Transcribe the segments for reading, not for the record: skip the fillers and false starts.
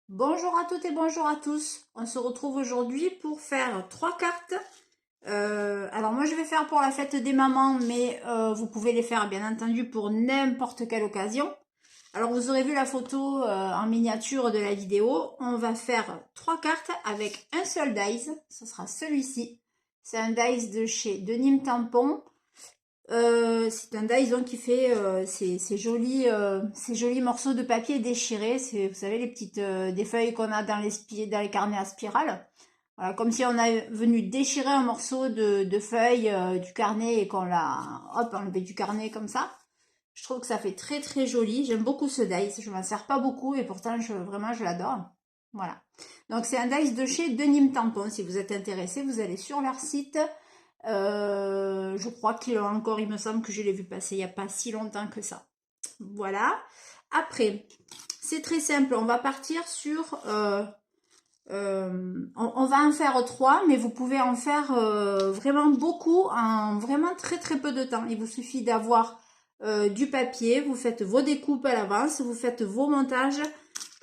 Bonjour à toutes et bonjour à tous. On se retrouve aujourd'hui pour faire trois cartes. Alors moi je vais faire pour la fête des mamans, mais vous pouvez les faire bien entendu pour n'importe quelle occasion. Alors vous aurez vu la photo en miniature de la vidéo. On va faire trois cartes avec un seul dice. Ce sera celui-ci. C'est un dice de chez Denim Tampon. C'est un dice donc qui fait ces jolis morceaux de papier déchirés. C'est, vous savez, les petites des feuilles qu'on a dans les carnets à spirale. Voilà, comme si on avait venu déchirer un morceau de feuille du carnet et qu'on l'a enlevé du carnet comme ça. Je trouve que ça fait très très joli. J'aime beaucoup ce dice. Je m'en sers pas beaucoup et pourtant vraiment je l'adore. Voilà. Donc c'est un dice de chez Denim Tampon. Si vous êtes intéressé, vous allez sur leur site. Je crois qu'il a encore, il me semble que je l'ai vu passer il n'y a pas si longtemps que ça. Voilà. Après, c'est très simple. On va partir sur... on va en faire trois, mais vous pouvez en faire vraiment beaucoup en vraiment très très peu de temps. Il vous suffit d'avoir du papier, vous faites vos découpes à l'avance, vous faites vos montages,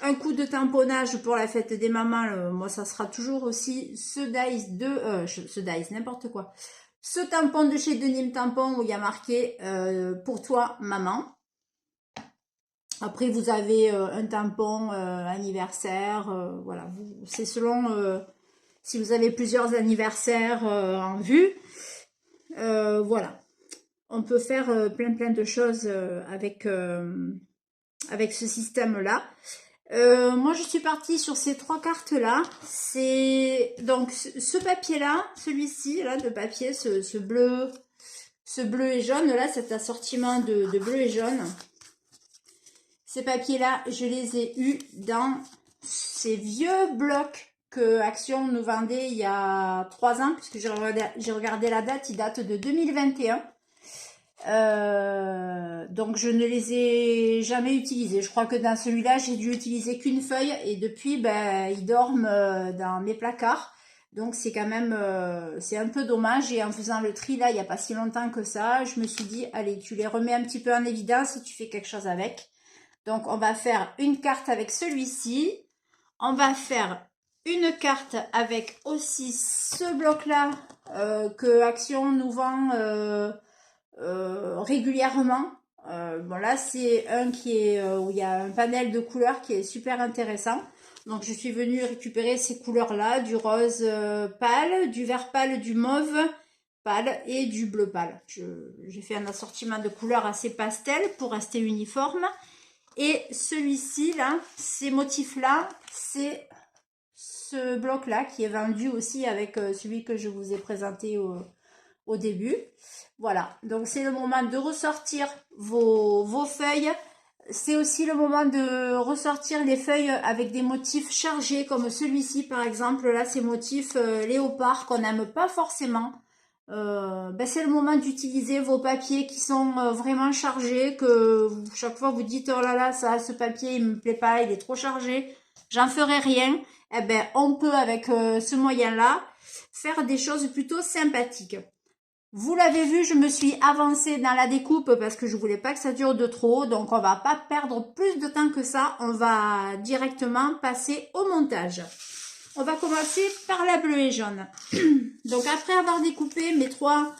un coup de tamponnage pour la fête des mamans. Moi, ça sera toujours aussi ce dice, n'importe quoi. Ce tampon de chez Denim Tampon où il y a marqué pour toi, maman. Après, vous avez un tampon anniversaire. Voilà, c'est selon si vous avez plusieurs anniversaires en vue. Voilà, on peut faire plein de choses avec ce système-là. Moi, je suis partie sur ces trois cartes-là. C'est donc ce papier-là, celui-ci, là, de papier, ce bleu et jaune, là, cet assortiment de bleu et jaune. Ces papiers-là, je les ai eus dans ces vieux blocs que Action nous vendait il y a 3 ans, puisque j'ai regardé la date, il date de 2021. Donc je ne les ai jamais utilisés. Je crois que dans celui-là, j'ai dû utiliser qu'une feuille et depuis, ben, ils dorment dans mes placards. Donc c'est quand même, c'est un peu dommage. Et en faisant le tri là, il n'y a pas si longtemps que ça, je me suis dit, allez, tu les remets un petit peu en évidence et tu fais quelque chose avec. Donc on va faire une carte avec celui-ci. On va faire une carte avec aussi ce bloc-là que Action nous vend régulièrement. Bon là c'est un qui est où il y a un panel de couleurs qui est super intéressant. Donc je suis venue récupérer ces couleurs-là, du rose pâle, du vert pâle, du mauve pâle et du bleu pâle. J'ai fait un assortiment de couleurs assez pastel pour rester uniforme. Et celui-ci là, ces motifs-là, c'est ce bloc-là qui est vendu aussi avec celui que je vous ai présenté au début. Voilà, donc c'est le moment de ressortir vos feuilles. C'est aussi le moment de ressortir les feuilles avec des motifs chargés comme celui-ci par exemple. Là, ces motifs léopard qu'on n'aime pas forcément. Ben c'est le moment d'utiliser vos papiers qui sont vraiment chargés, que chaque fois vous dites oh là là, ça, ce papier il me plaît pas, il est trop chargé, j'en ferai rien. Eh ben on peut avec ce moyen-là faire des choses plutôt sympathiques. Vous l'avez vu, je me suis avancée dans la découpe parce que je voulais pas que ça dure de trop. Donc, on va pas perdre plus de temps que ça. On va directement passer au montage. On va commencer par la bleue et jaune. Donc, après avoir découpé mes trois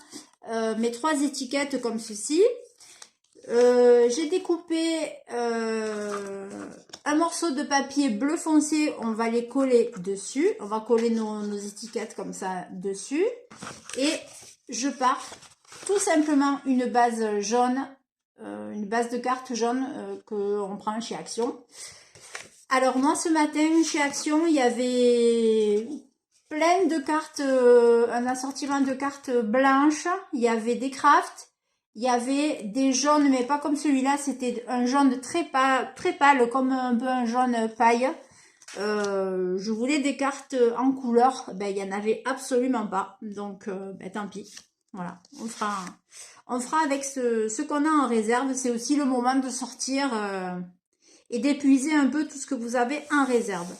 étiquettes comme ceci, j'ai découpé un morceau de papier bleu foncé. On va les coller dessus. On va coller nos étiquettes comme ça dessus. Et je pars tout simplement une base jaune, une base de cartes jaune qu'on prend chez Action. Alors moi ce matin chez Action il y avait plein de cartes, un assortiment de cartes blanches, il y avait des crafts, il y avait des jaunes mais pas comme celui-là, c'était un jaune très pâle comme un peu un jaune paille. Je voulais des cartes en couleur, ben il y en avait absolument pas, donc ben, tant pis. Voilà, on fera avec ce qu'on a en réserve. C'est aussi le moment de sortir et d'épuiser un peu tout ce que vous avez en réserve.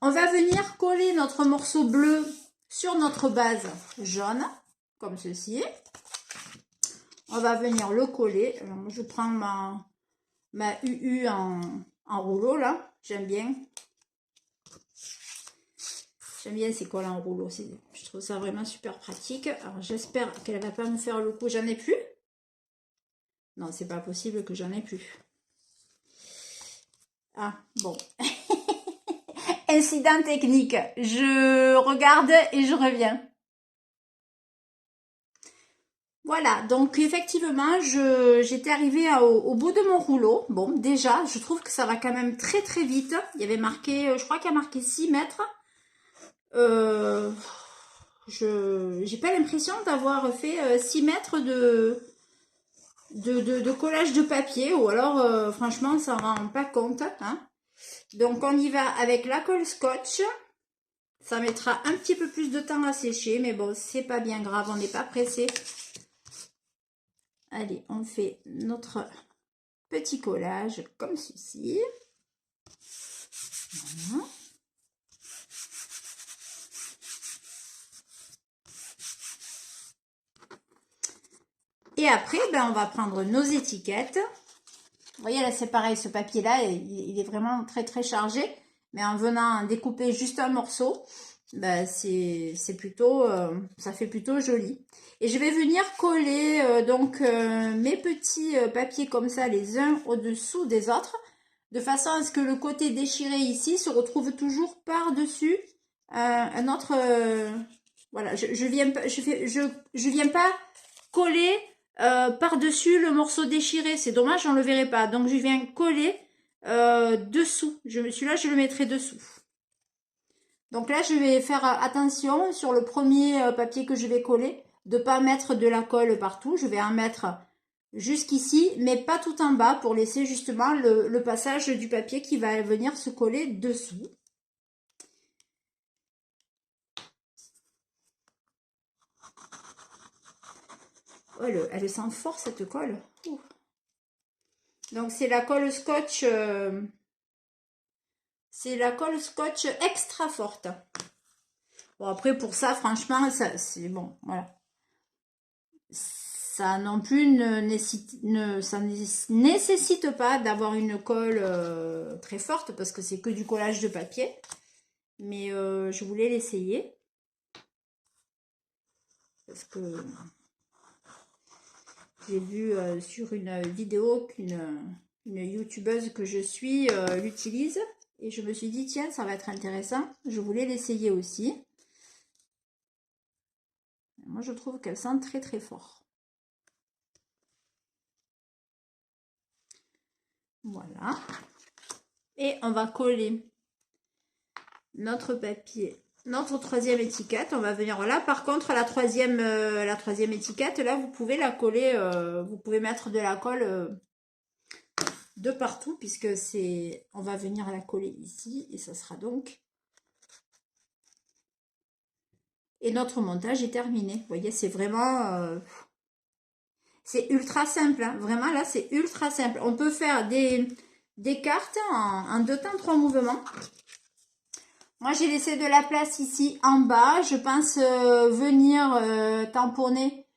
On va venir coller notre morceau bleu sur notre base jaune, comme ceci. On va venir le coller. Alors, moi, je prends ma UU en rouleau là, j'aime bien. J'aime bien ces cols en rouleau. Je trouve ça vraiment super pratique. Alors, j'espère qu'elle va pas me faire le coup. J'en ai plus? Non, c'est pas possible que j'en ai plus. Ah, bon. Incident technique. Je regarde et je reviens. Voilà, donc effectivement, j'étais arrivée au bout de mon rouleau. Bon, déjà, je trouve que ça va quand même très très vite. Il y avait marqué, je crois qu'il y a marqué 6 mètres. J'ai pas l'impression d'avoir fait 6 mètres de collage de papier, ou alors franchement, ça rend pas compte. Hein. Donc on y va avec la colle scotch. Ça mettra un petit peu plus de temps à sécher, mais bon, c'est pas bien grave, on n'est pas pressé. Allez, on fait notre petit collage comme ceci. Voilà. Et après, ben, on va prendre nos étiquettes. Vous voyez, là, c'est pareil, ce papier-là, il est vraiment très, très chargé. Mais en venant découper juste un morceau, ben, c'est plutôt, ça fait plutôt joli. Et je vais venir coller mes petits papiers comme ça, les uns au-dessous des autres, de façon à ce que le côté déchiré ici se retrouve toujours par-dessus un autre... voilà, je viens pas coller par-dessus le morceau déchiré. C'est dommage, on le verrait pas. Donc, je viens coller dessous. Celui-là, je le mettrai dessous. Donc là, je vais faire attention sur le premier papier que je vais coller, de ne pas mettre de la colle partout. Je vais en mettre jusqu'ici, mais pas tout en bas, pour laisser justement le passage du papier qui va venir se coller dessous. Oh, elle sent fort cette colle. Ouh. Donc c'est la colle scotch... c'est la colle scotch extra forte. Bon, après, pour ça, franchement, c'est bon, voilà. Ça non plus ça nécessite pas d'avoir une colle très forte, parce que c'est que du collage de papier. Mais je voulais l'essayer. Parce que j'ai vu sur une vidéo qu'une youtubeuse que je suis l'utilise. Et je me suis dit, tiens, ça va être intéressant. Je voulais l'essayer aussi. Moi, je trouve qu'elle sent très très fort. Voilà. Et on va coller notre papier, notre troisième étiquette. On va venir là. Par contre, la troisième étiquette, là, vous pouvez la coller. Vous pouvez mettre de la colle de partout, puisque on va venir la coller ici. Et ça sera donc... Et notre montage est terminé. Vous voyez, c'est vraiment... c'est ultra simple. Hein. Vraiment, là, c'est ultra simple. On peut faire des cartes en 2 temps 3 mouvements. Moi, j'ai laissé de la place ici en bas. Je pense venir tamponner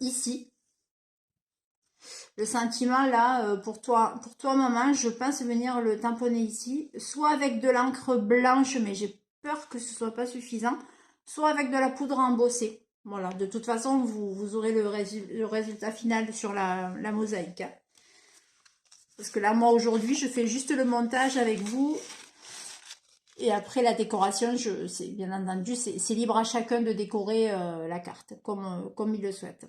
ici. Le sentiment, là, pour toi, maman, je pense venir le tamponner ici. Soit avec de l'encre blanche, mais j'ai peur que ce soit pas suffisant. Soit avec de la poudre embossée. Voilà, de toute façon, vous aurez le résultat final sur la mosaïque. Hein. Parce que là, moi, aujourd'hui, je fais juste le montage avec vous. Et après, la décoration, bien entendu, c'est libre à chacun de décorer la carte comme il le souhaite.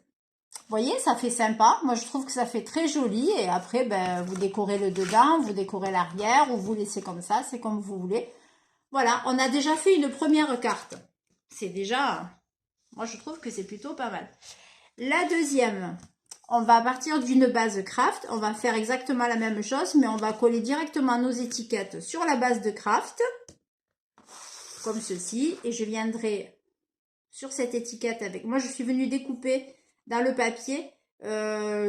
Vous voyez, ça fait sympa. Moi, je trouve que ça fait très joli. Et après, ben, vous décorez le dedans, vous décorez l'arrière, ou vous laissez comme ça, c'est comme vous voulez. Voilà, on a déjà fait une première carte. C'est déjà... Moi, je trouve que c'est plutôt pas mal. La deuxième, on va partir d'une base craft. On va faire exactement la même chose, mais on va coller directement nos étiquettes sur la base de craft. Comme ceci. Et je viendrai sur cette étiquette avec... Moi, je suis venue découper dans le papier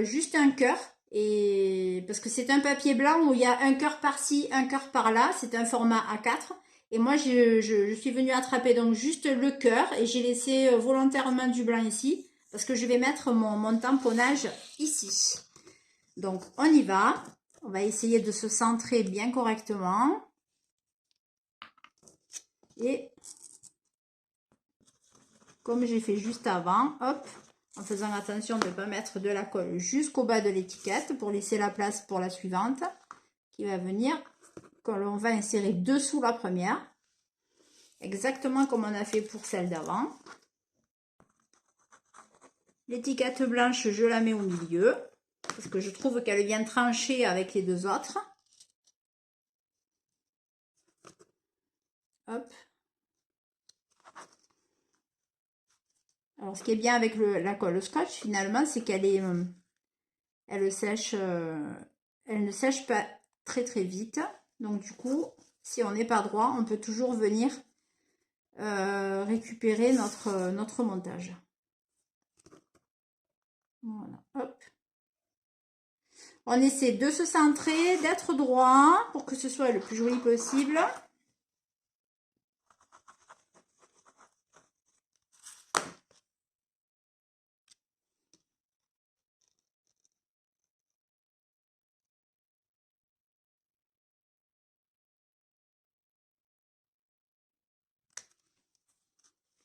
juste un cœur. Et parce que c'est un papier blanc où il y a un cœur par-ci, un cœur par-là. C'est un format A4. Et moi, je suis venue attraper donc juste le cœur et j'ai laissé volontairement du blanc ici parce que je vais mettre mon tamponnage ici. Donc, on y va. On va essayer de se centrer bien correctement. Et comme j'ai fait juste avant, hop, en faisant attention de ne pas mettre de la colle jusqu'au bas de l'étiquette pour laisser la place pour la suivante qui va venir, quand on va insérer dessous la première, exactement comme on a fait pour celle d'avant. L'étiquette blanche, je la mets au milieu parce que je trouve qu'elle vient trancher avec les deux autres. Hop. Alors, ce qui est bien avec la colle scotch, finalement, c'est qu'elle est, elle sèche, elle ne sèche pas très très vite. Donc, du coup, si on n'est pas droit, on peut toujours venir récupérer notre montage. Voilà, hop. On essaie de se centrer, d'être droit pour que ce soit le plus joli possible.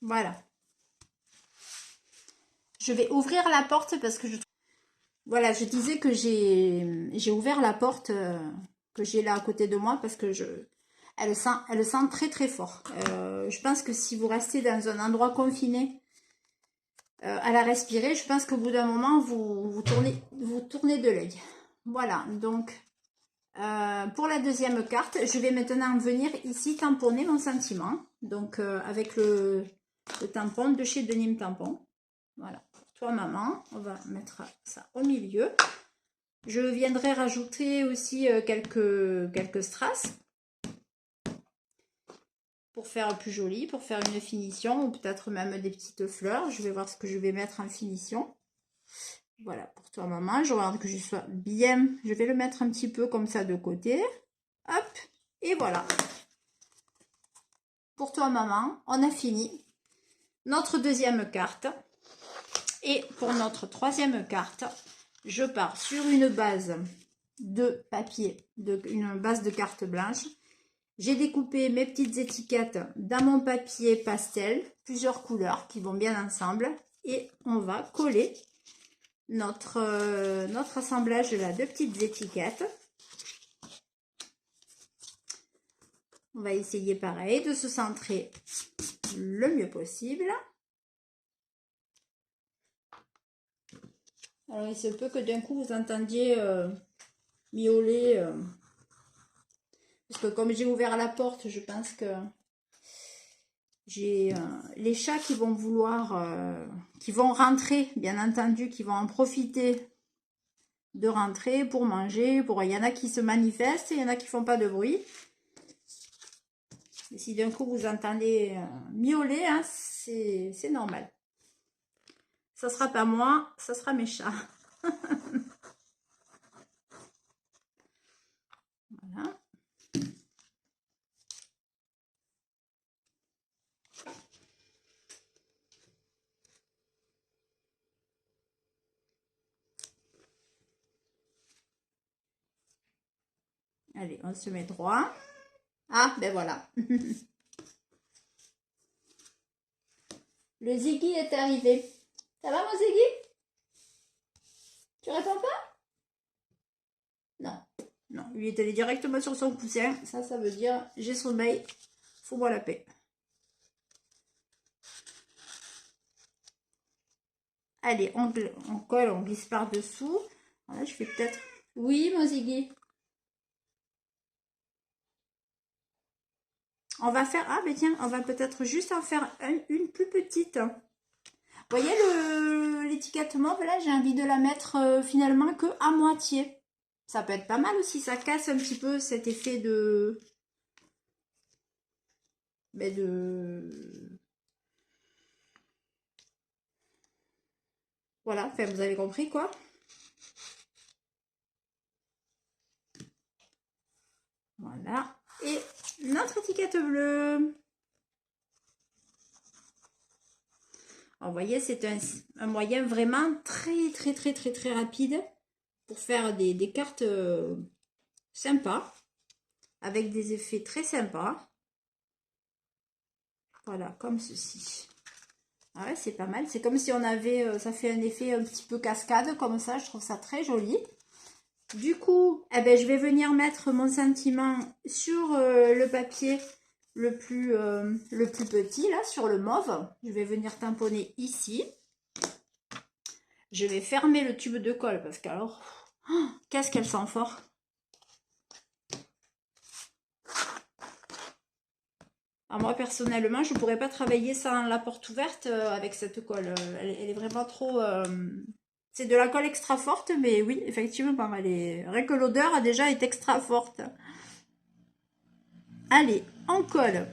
Voilà. Je vais ouvrir la porte parce que voilà, je disais que j'ai ouvert la porte que j'ai là à côté de moi parce que elle sent très très fort. Je pense que si vous restez dans un endroit confiné à la respirer, je pense qu'au bout d'un moment, vous tournez de l'œil. Voilà, donc pour la deuxième carte, je vais maintenant venir ici tamponner mon sentiment. Donc avec le tampon de chez Denim Tampon. Voilà, pour toi maman, on va mettre ça au milieu. Je viendrai rajouter aussi quelques strass pour faire plus joli, pour faire une finition ou peut-être même des petites fleurs. Je vais voir ce que je vais mettre en finition. Voilà, pour toi maman, je regarde que je sois bien. Je vais le mettre un petit peu comme ça de côté. Hop, et voilà. Pour toi maman, on a fini notre deuxième carte. Et pour notre troisième carte, je pars sur une base de papier, une base de carte blanche. J'ai découpé mes petites étiquettes dans mon papier pastel, plusieurs couleurs qui vont bien ensemble. Et on va coller notre assemblage là, de petites étiquettes. On va essayer pareil de se centrer le mieux possible. Alors il se peut que d'un coup vous entendiez miauler. Parce que comme j'ai ouvert la porte, je pense que j'ai les chats qui vont vouloir, qui vont rentrer, bien entendu, qui vont en profiter de rentrer pour manger. Il y en a qui se manifestent et il y en a qui font pas de bruit. Et si d'un coup vous entendez miauler, hein, c'est normal. Ça sera pas moi, ça sera mes chats. Voilà. Allez, on se met droit. Ah, ben voilà. Le Ziggy est arrivé. Ça va, mon Ziggy? Tu réponds pas? Non. Non, lui est allé directement sur son coussin. Ça veut dire j'ai sommeil. Faut-moi la paix. Allez, on colle, on glisse par-dessous. Voilà, je fais peut-être... Oui, mon Ziggy. On va faire... Ah, ben tiens, on va peut-être juste en faire une plus petite. Vous voyez l'étiquette mauve, là, j'ai envie de la mettre finalement que à moitié. Ça peut être pas mal aussi, ça casse un petit peu cet effet de... Ben Voilà, enfin, vous avez compris, quoi. Voilà. Et notre étiquette bleue. Alors, vous voyez, c'est un moyen vraiment très rapide pour faire des cartes sympas, avec des effets très sympas. Voilà, comme ceci. Ah ouais, c'est pas mal. C'est comme si on avait, ça fait un effet un petit peu cascade comme ça. Je trouve ça très joli. Du coup, eh ben, je vais venir mettre mon sentiment sur le papier le plus petit, là, sur le mauve. Je vais venir tamponner ici. Je vais fermer le tube de colle parce qu'alors, oh, qu'est-ce qu'elle sent fort. Alors moi, personnellement, je ne pourrais pas travailler sans la porte ouverte avec cette colle. Elle est vraiment trop... C'est de la colle extra forte, mais oui, effectivement, elle est... rien que l'odeur déjà est extra forte. Allez, on colle.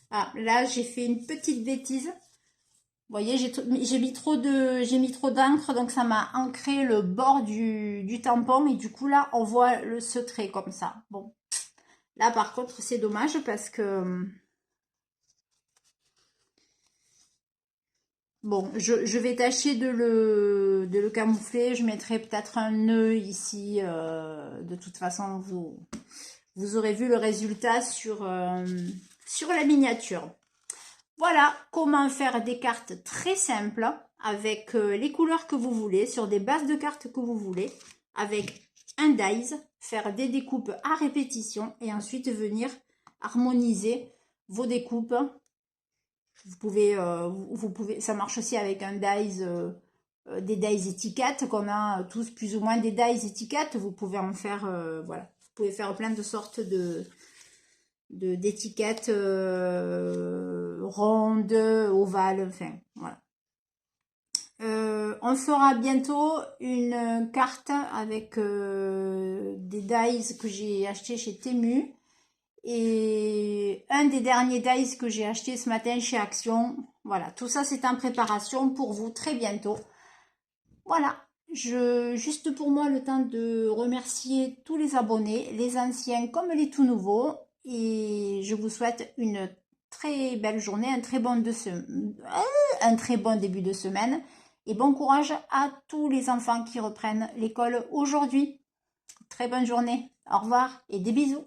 Ah, là, j'ai fait une petite bêtise. Vous voyez, j'ai mis trop d'encre, donc ça m'a ancré le bord du tampon. Et du coup, là, on voit le secret comme ça. Bon, là, par contre, c'est dommage parce que... Bon, je vais tâcher de le camoufler. Je mettrai peut-être un nœud ici. De toute façon, vous aurez vu le résultat sur la miniature. Voilà comment faire des cartes très simples avec les couleurs que vous voulez, sur des bases de cartes que vous voulez, avec un dies, faire des découpes à répétition et ensuite venir harmoniser vos découpes. Vous pouvez, ça marche aussi avec un dies, des dies étiquettes qu'on a tous plus ou moins des dies étiquettes. Vous pouvez en faire, voilà, vous pouvez faire plein de sortes d'étiquettes rondes, ovales, enfin voilà. On fera bientôt une carte avec des dies que j'ai acheté chez Temu et un des derniers dies que j'ai acheté ce matin chez Action. Voilà, tout ça c'est en préparation pour vous très bientôt. Voilà, juste pour moi le temps de remercier tous les abonnés, les anciens comme les tout nouveaux. Et je vous souhaite une très belle journée, un très bon début de semaine. Et bon courage à tous les enfants qui reprennent l'école aujourd'hui. Très bonne journée. Au revoir et des bisous.